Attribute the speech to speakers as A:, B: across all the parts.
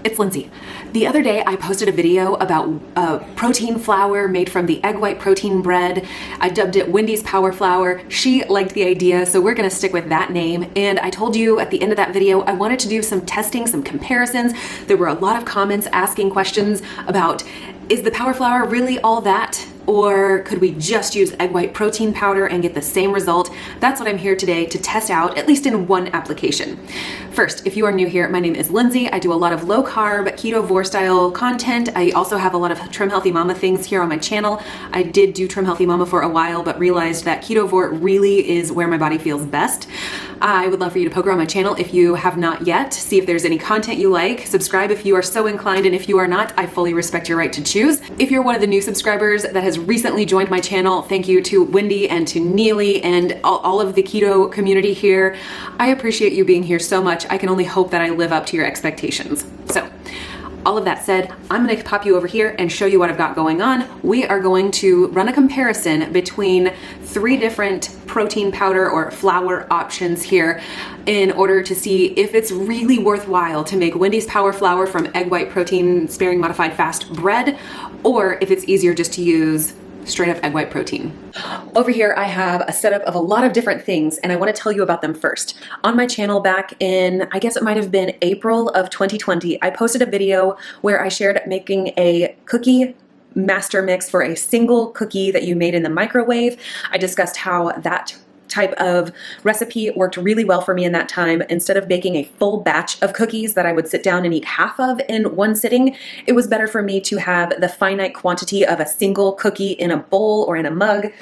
A: It's Lindsay. The other day I posted a video about protein flour made from the egg white protein bread. I dubbed it Wendy's Power Flour. She liked the idea, so we're gonna stick with that name. And I told you at the end of that video, I wanted to do some testing, some comparisons. There were a lot of comments asking questions about, is the Power Flour really all that? Or could we just use egg white protein powder and get the same result? That's what I'm here today to test out, at least in one application. First, if you are new here, my name is Lindsay. I do a lot of low carb, ketovore style content. I also have a lot of Trim Healthy Mama things here on my channel. I did do Trim Healthy Mama for a while, but realized that ketovore really is where my body feels best. I would love for you to poke around my channel if you have not yet. See if there's any content you like. Subscribe if you are so inclined, and if you are not, I fully respect your right to choose. If you're one of the new subscribers that has recently joined my channel, thank you to Wendy and to Neely and all of the keto community here. I appreciate you being here so much. I can only hope that I live up to your expectations. So, all of that said, I'm gonna pop you over here and show you what I've got going on. We are going to run a comparison between 3 different protein powder or flour options here in order to see if it's really worthwhile to make Wendy's Power Flour from egg white protein sparing modified fast bread, or if it's easier just to use straight up egg white protein. Over here I have a setup of a lot of different things, and I want to tell you about them first. On my channel back in, I guess it might have been April of 2020, I posted a video where I shared making a cookie master mix for a single cookie that you made in the microwave. I discussed how that type of recipe worked really well for me in that time. Instead of baking a full batch of cookies that I would sit down and eat half of in one sitting, it was better for me to have the finite quantity of a single cookie in a bowl or in a mug.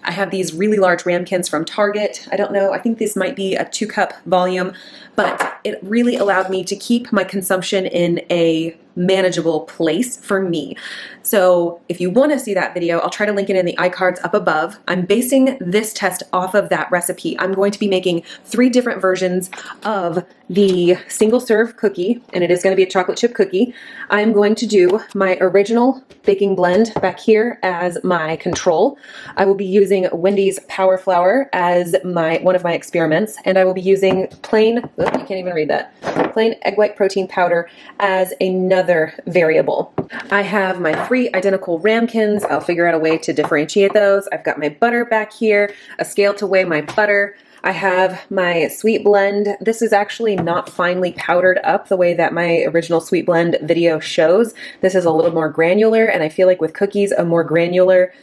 A: I have these really large ramekins from Target. I don't know, I think this might be a 2-cup volume, but it really allowed me to keep my consumption in a manageable place for me. So if you want to see that video, I'll try to link it in the iCards up above. I'm basing this test off of that recipe. I'm going to be making 3 different versions of the single serve cookie, and it is going to be a chocolate chip cookie. I'm going to do my original baking blend back here as my control. I will be using Wendy's Power Flour as one of my experiments, and I will be using plain, I can't even read that, plain egg white protein powder as another variable. I have my 3 identical ramekins. I'll figure out a way to differentiate those. I've got my butter back here, a scale to weigh my butter. I have my sweet blend. This is actually not finely powdered up the way that my original sweet blend video shows. This is a little more granular, and I feel like with cookies, a more granular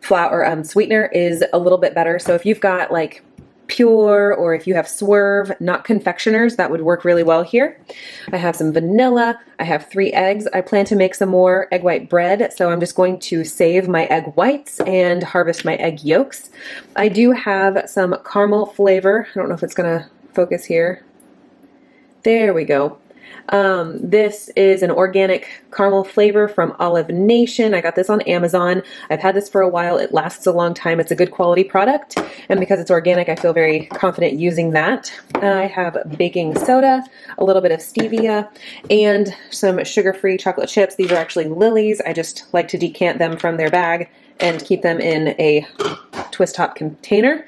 A: flour sweetener is a little bit better. So if you've got like Pure, or if you have Swerve, not confectioners, that would work really well here. I have some vanilla. I have 3 eggs. I plan to make some more egg white bread, so I'm just going to save my egg whites and harvest my egg yolks. I do have some caramel flavor. I don't know if it's gonna focus here. There we go. This is an organic caramel flavor from Olive Nation. I got this on Amazon. I've had this for a while. It lasts a long time. It's a good quality product, and because it's organic, I feel very confident using that. I have baking soda, a little bit of stevia, and some sugar-free chocolate chips. These are actually Lily's. I just like to decant them from their bag and keep them in a twist top container.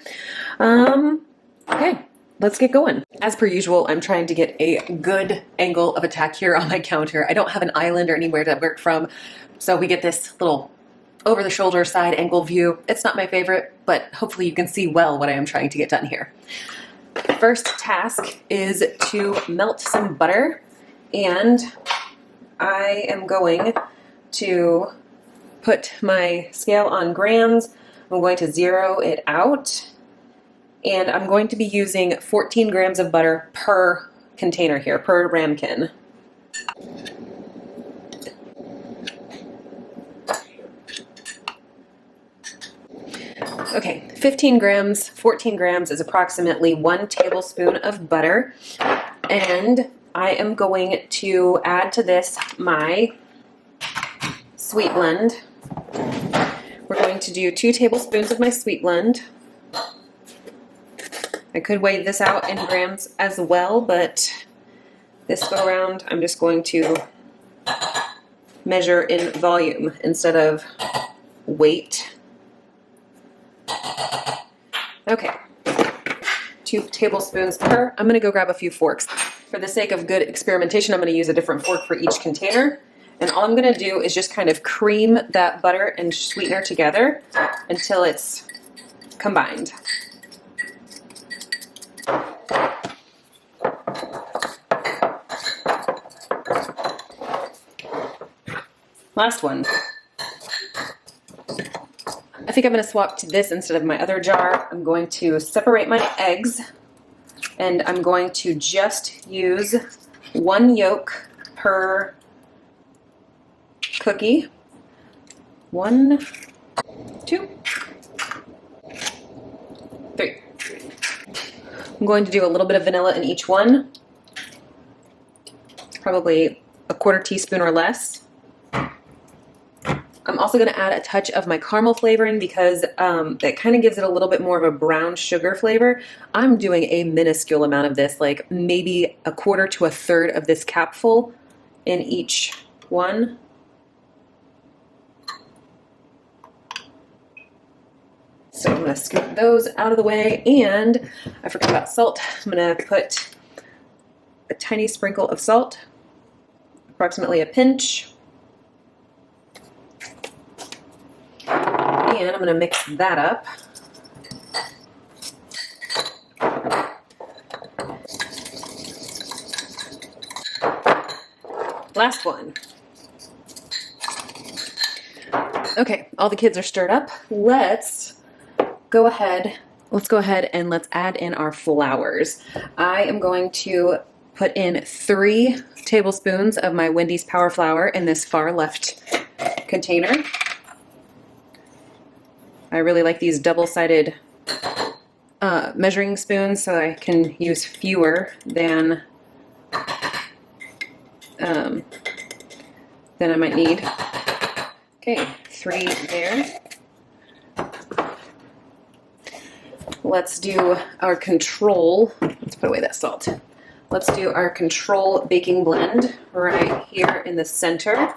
A: Okay. Let's get going. As per usual, I'm trying to get a good angle of attack here on my counter. I don't have an island or anywhere to work from, so we get this little over-the-shoulder side angle view. It's not my favorite, but hopefully you can see well what I am trying to get done here. First task is to melt some butter, and I am going to put my scale on grams. I'm going to zero it out. And I'm going to be using 14 grams of butter per container here, per ramekin. Okay, 15 grams, 14 grams is approximately 1 tablespoon of butter. And I am going to add to this my sweet blend. We're going to do 2 tablespoons of my sweet blend. I could weigh this out in grams as well, but this go around I'm just going to measure in volume instead of weight. Okay, 2 tablespoons per. I'm gonna go grab a few forks. For the sake of good experimentation, I'm going to use a different fork for each container. And all I'm going to do is just kind of cream that butter and sweetener together until it's combined. Last one. I think I'm going to swap to this instead of my other jar. I'm going to separate my eggs, and I'm going to just use 1 yolk per cookie. 1, 2, 3. I'm going to do a little bit of vanilla in each one, probably a 1/4 teaspoon or less. I'm also going to add a touch of my caramel flavoring because that kind of gives it a little bit more of a brown sugar flavor. I'm doing a minuscule amount of this, like maybe 1/4 to 1/3 of this capful in each one. So I'm going to scoop those out of the way, and I forgot about salt. I'm going to put a tiny sprinkle of salt, approximately a pinch. And I'm going to mix that up. Last one. Okay, all the kids are stirred up. Let's go ahead and let's add in our flours. I am going to put in 3 tablespoons of my Wendy's Power Flour in this far left container. I really like these double-sided measuring spoons so I can use fewer than I might need. Okay, 3 there. Let's do our control. Let's put away that salt. Let's do our control baking blend right here in the center.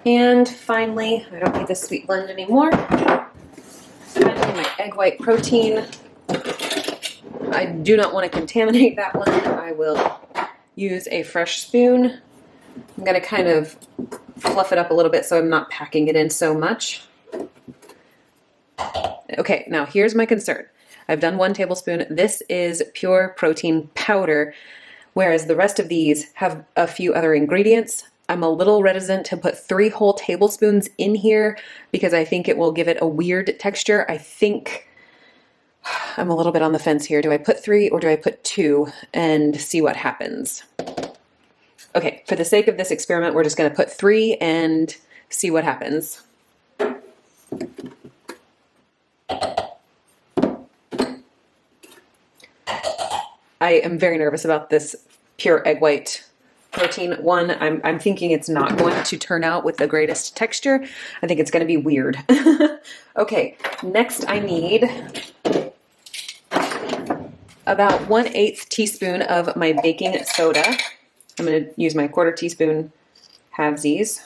A: And finally, I don't need this sweet blend anymore. Finally, my egg white protein. I do not want to contaminate that one. I will use a fresh spoon. I'm going to kind of fluff it up a little bit so I'm not packing it in so much. Okay, now here's my concern. I've done 1 tablespoon. This is pure protein powder, whereas the rest of these have a few other ingredients. I'm a little reticent to put 3 whole tablespoons in here because I think it will give it a weird texture. I think I'm a little bit on the fence here. Do I put 3 or do I put 2 and see what happens? Okay, for the sake of this experiment, we're just going to put 3 and see what happens. I am very nervous about this pure egg white protein one. I'm thinking it's not going to turn out with the greatest texture. I think it's going to be weird. Okay, next I need about 1/8 teaspoon of my baking soda. I'm going to use my 1/4 teaspoon halvesies.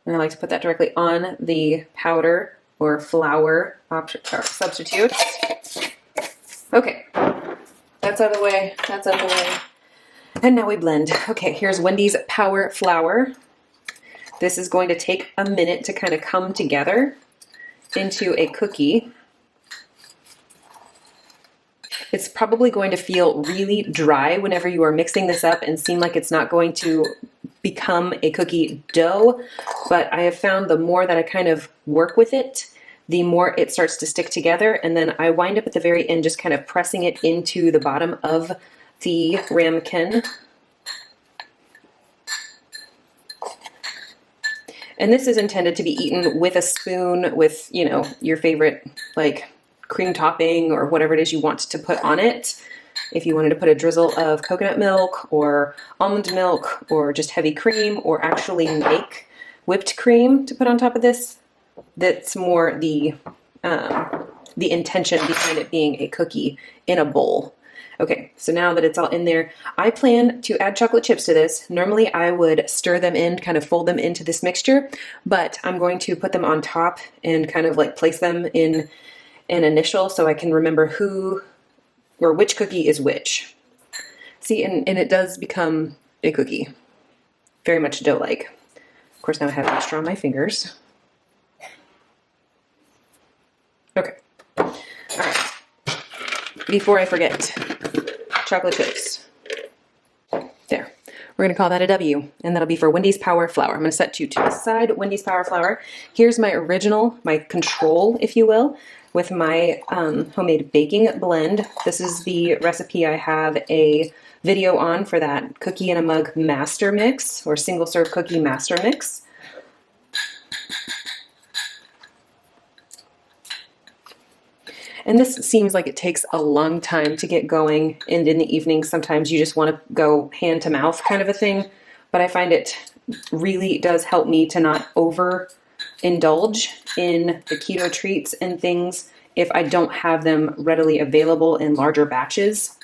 A: And I like to put that directly on the powder or flour substitute. Okay, that's out of the way. That's out of the way. And now we blend. Okay, here's Wendy's Power Flour. This is going to take a minute to kind of come together into a cookie. It's probably going to feel really dry whenever you are mixing this up and seem like it's not going to become a cookie dough, but I have found the more that I kind of work with it, the more it starts to stick together, and then I wind up at the very end just kind of pressing it into the bottom of the ramekin. And this is intended to be eaten with a spoon with, you know, your favorite like cream topping or whatever it is you want to put on it. If you wanted to put a drizzle of coconut milk or almond milk or just heavy cream or actually make whipped cream to put on top of this, that's more the intention behind it being a cookie in a bowl.
B: Okay, so now that it's all in there, I plan to add chocolate chips to this. Normally I would stir them in, kind of fold them into this mixture, but I'm going to put them on top and kind of like place them in an initial so I can remember who or which cookie is which. See, and it does become a cookie. Very much dough-like. Of course, now I have extra on my fingers. Okay. All right. Before I forget, chocolate chips. There. We're going to call that a W, and that'll be for Wendy's Power Flour. I'm going to set you to the side, Wendy's Power Flour. Here's my original, my control, if you will, with my homemade baking blend. This is the recipe I have a video on for that cookie in a mug master mix, or single serve cookie master mix. And this seems like it takes a long time to get going, and in the evening sometimes you just want to go hand to mouth kind of a thing, but I find it really does help me to not overindulge in the keto treats and things if I don't have them readily available in larger batches.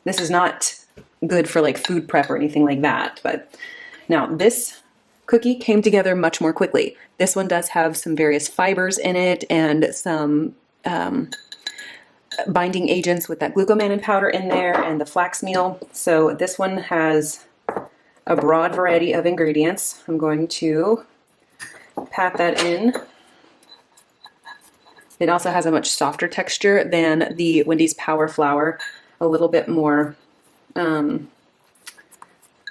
B: This is not good for like food prep or anything like that, but now this cookie came together much more quickly. This one does have some various fibers in it and some binding agents with that glucomannan powder in there and the flax meal. So this one has a broad variety of ingredients. I'm going to pat that in. It also has a much softer texture than the Wendy's Power Flour, a little bit more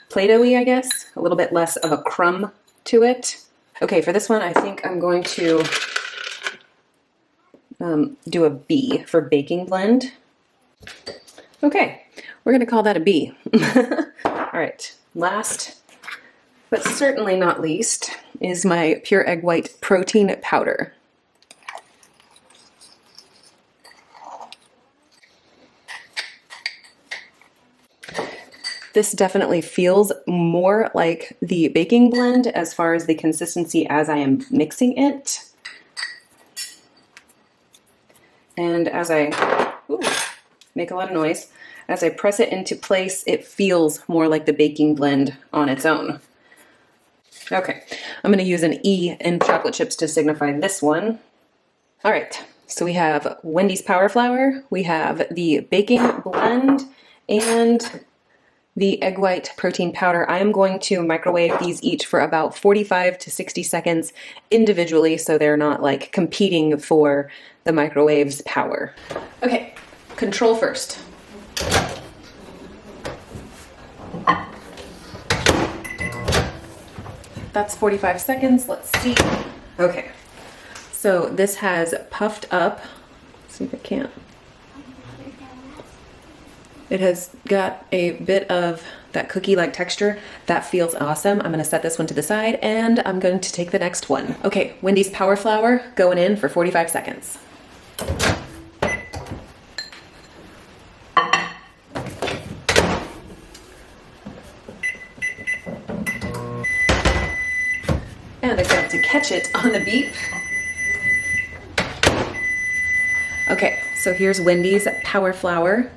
B: Play-Doh-y, I guess, a little bit less of a crumb to it. Okay, for this one, I think I'm going to do a B for baking blend. Okay, we're going to call that a B. All right, last but certainly not least is my pure egg white protein powder. This definitely feels more like the baking blend as far as the consistency as I am mixing it. And as I make a lot of noise, as I press it into place, it feels more like the baking blend on its own. Okay, I'm going to use an E in chocolate chips to signify this one. All right, so we have Wendy's Power Flour, we have the baking blend, and the egg white protein powder. I am going to microwave these each for about 45 to 60 seconds individually so they're not like competing for the microwave's power. Okay, control first. That's 45 seconds, let's see. Okay, so this has puffed up. Let's see if I can't. It has got a bit of that cookie-like texture. That feels awesome. I'm gonna set this one to the side and I'm going to take the next one. Okay, Wendy's Power Flour going in for 45 seconds. And I got to catch it on the beep. Okay, so here's Wendy's Power Flour.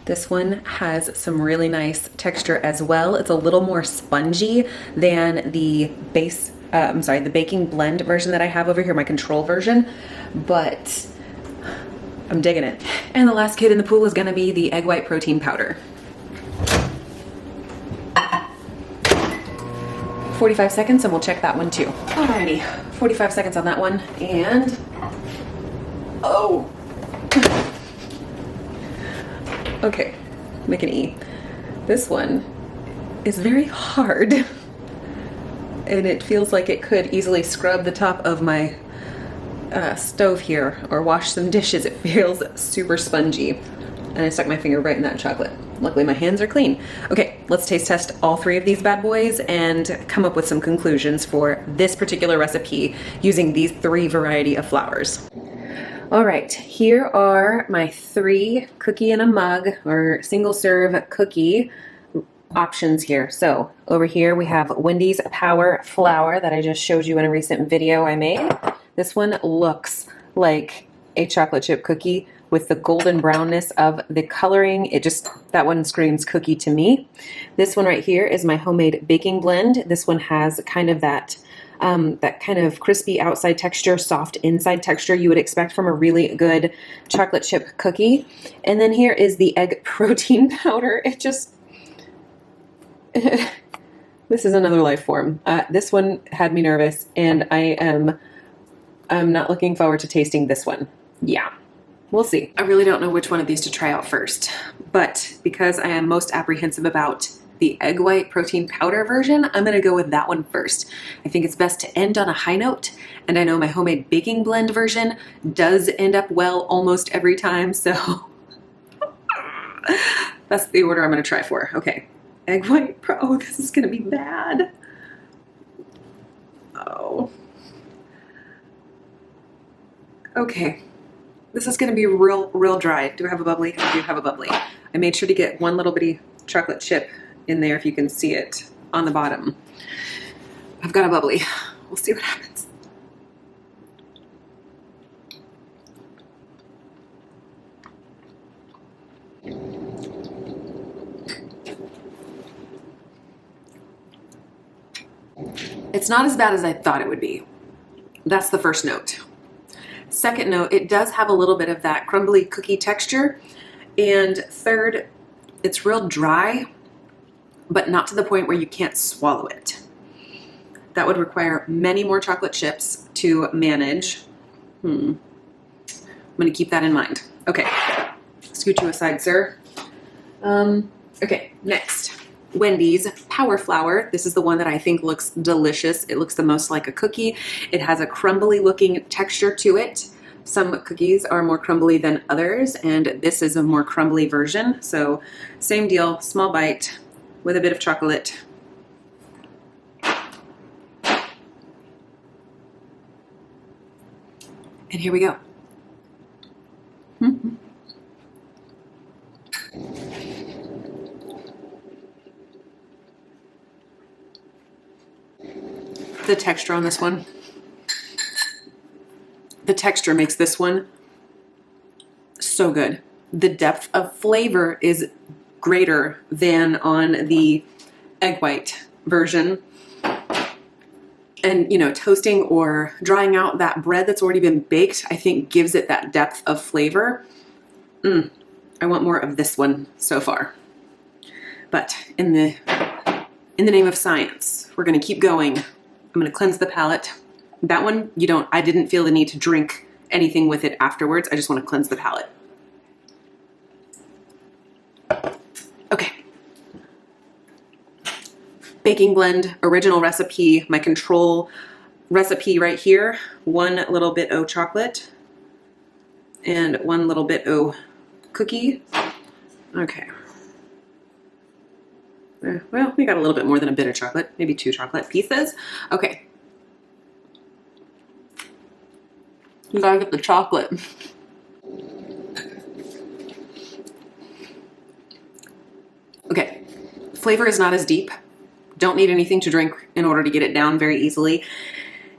B: This one has some really nice texture as well. It's a little more spongy than the the baking blend version that I have over here, my control version, but I'm digging it. And the last kid in the pool is gonna be the egg white protein powder. 45 seconds and we'll check that one too. Alrighty, 45 seconds on that one and, oh. Okay, make an E. This one is very hard and it feels like it could easily scrub the top of my stove here or wash some dishes. It feels super spongy and I stuck my finger right in that chocolate. Luckily my hands are clean. Okay, let's taste test all three of these bad boys and come up with some conclusions for this particular recipe using these three variety of flours. All right, here are my 3 cookie in a mug or single serve cookie options here. So over here we have Wendy's Power Flour that I just showed you in a recent video I made. This one looks like a chocolate chip cookie with the golden brownness of the coloring. That one screams cookie to me. This one right here is my homemade baking blend. This one has kind of that kind of crispy outside texture, soft inside texture you would expect from a really good chocolate chip cookie. And then here is the egg protein powder. This is another life form. This one had me nervous, and I'm not looking forward to tasting this one. Yeah, we'll see. I really don't know which one of these to try out first, but because I am most apprehensive about the egg white protein powder version, I'm gonna go with that one first. I think it's best to end on a high note, and I know my homemade baking blend version does end up well almost every time, so that's the order I'm gonna try for. Okay, egg white oh, this is gonna be bad. Oh. Okay, this is gonna be real dry. Do I have a bubbly? I do have a bubbly. I made sure to get one little bitty chocolate chip in there, if you can see it on the bottom. I've got a bubbly. We'll see what happens. It's not as bad as I thought it would be. That's the first note. Second note, it does have a little bit of that crumbly cookie texture. And third, it's real dry, but not to the point where you can't swallow it. That would require many more chocolate chips to manage. I'm gonna keep that in mind. Okay, scoot you aside, sir. Okay, next. Wendy's Power Flour. This is the one that I think looks delicious. It looks the most like a cookie. It has a crumbly looking texture to it. Some cookies are more crumbly than others, and this is a more crumbly version. So same deal, small bite with a bit of chocolate. And here we go. The texture on this one. The texture makes this one so good. The depth of flavor is greater than on the egg white version. And, you know, toasting or drying out that bread that's already been baked, I think gives it that depth of flavor. I want more of this one so far. But in the name of science, we're gonna keep going. I'm gonna cleanse the palate. That one, I didn't feel the need to drink anything with it afterwards. I just wanna cleanse the palate. Okay. Baking blend, original recipe, my control recipe right here. One little bit of chocolate and one little bit of cookie. Okay. Well, we got a little bit more than a bit of chocolate, maybe 2 chocolate pieces. Okay. You gotta get the chocolate. Okay, flavor is not as deep. Don't need anything to drink in order to get it down very easily.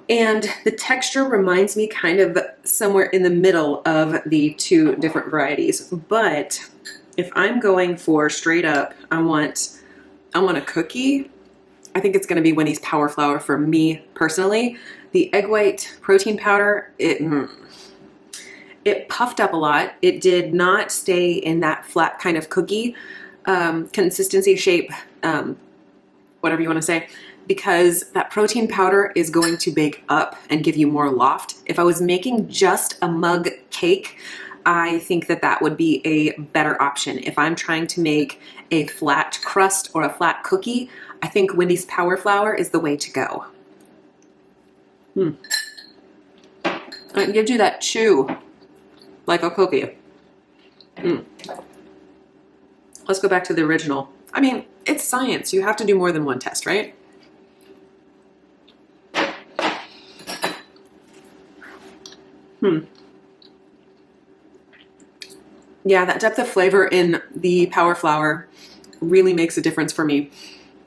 B: And the texture reminds me kind of somewhere in the middle of the 2 different varieties. But if I'm going for straight up, I want a cookie, I think it's gonna be Wendy's Power Flour for me personally. The egg white protein powder, it puffed up a lot. It did not stay in that flat kind of cookie consistency, shape, whatever you want to say, because that protein powder is going to bake up and give you more loft. If I was making just a mug cake, I think that would be a better option. If I'm trying to make a flat crust or a flat cookie, I think Wendy's Power Flour is the way to go. It gives you that chew like a cookie. Let's go back to the original. I mean, it's science. You have to do more than one test, right? Yeah, that depth of flavor in the Power Flour really makes a difference for me.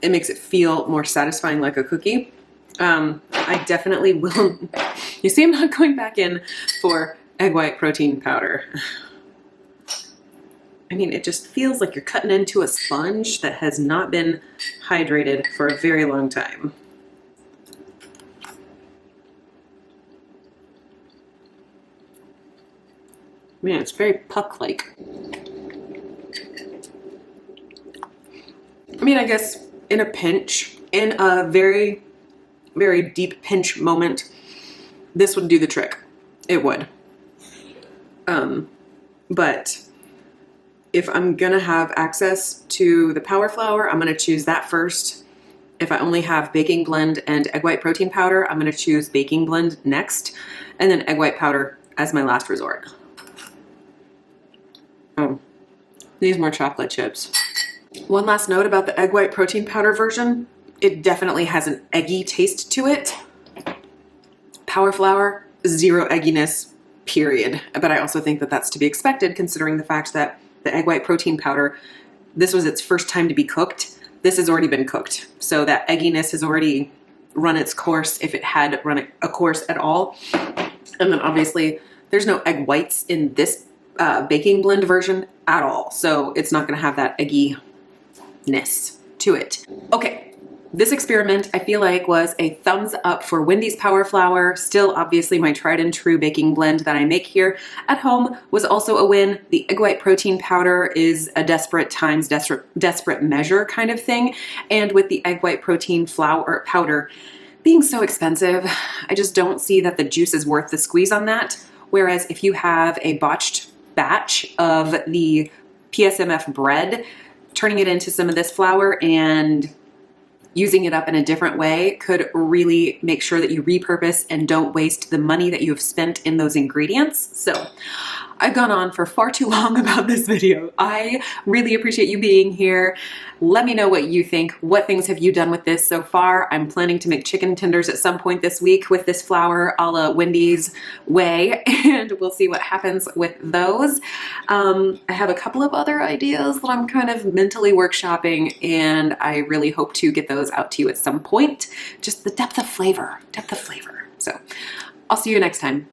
B: It makes it feel more satisfying like a cookie. I definitely will. You see, I'm not going back in for egg white protein powder. I mean, it just feels like you're cutting into a sponge that has not been hydrated for a very long time. Man, it's very puck-like. I mean, I guess in a pinch, in a very, very deep pinch moment, this would do the trick. It would. But if I'm gonna have access to the power flour, I'm gonna choose that first. If I only have baking blend and egg white protein powder, I'm gonna choose baking blend next, and then egg white powder as my last resort. Oh, these more chocolate chips. One last note about the egg white protein powder version. It definitely has an eggy taste to it. Power flour, zero egginess, period. But I also think that that's to be expected considering the fact that the egg white protein powder, this was its first time to be cooked. This has already been cooked. So that egginess has already run its course if it had run a course at all. And then obviously there's no egg whites in this baking blend version at all. So it's not gonna have that egginess to it. Okay. This experiment, I feel like, was a thumbs up for Wendy's Power Flour. Still, obviously, my tried and true baking blend that I make here at home was also a win. The egg white protein powder is a desperate times, desperate measure kind of thing. And with the egg white protein flour powder being so expensive, I just don't see that the juice is worth the squeeze on that. Whereas if you have a botched batch of the PSMF bread, turning it into some of this flour and using it up in a different way could really make sure that you repurpose and don't waste the money that you have spent in those ingredients. So I've gone on for far too long about this video. I really appreciate you being here. Let me know what you think. What things have you done with this so far? I'm planning to make chicken tenders at some point this week with this flour a la Wendy's way, and we'll see what happens with those. I have a couple of other ideas that I'm kind of mentally workshopping, and I really hope to get those out to you at some point. Just the depth of flavor. So I'll see you next time.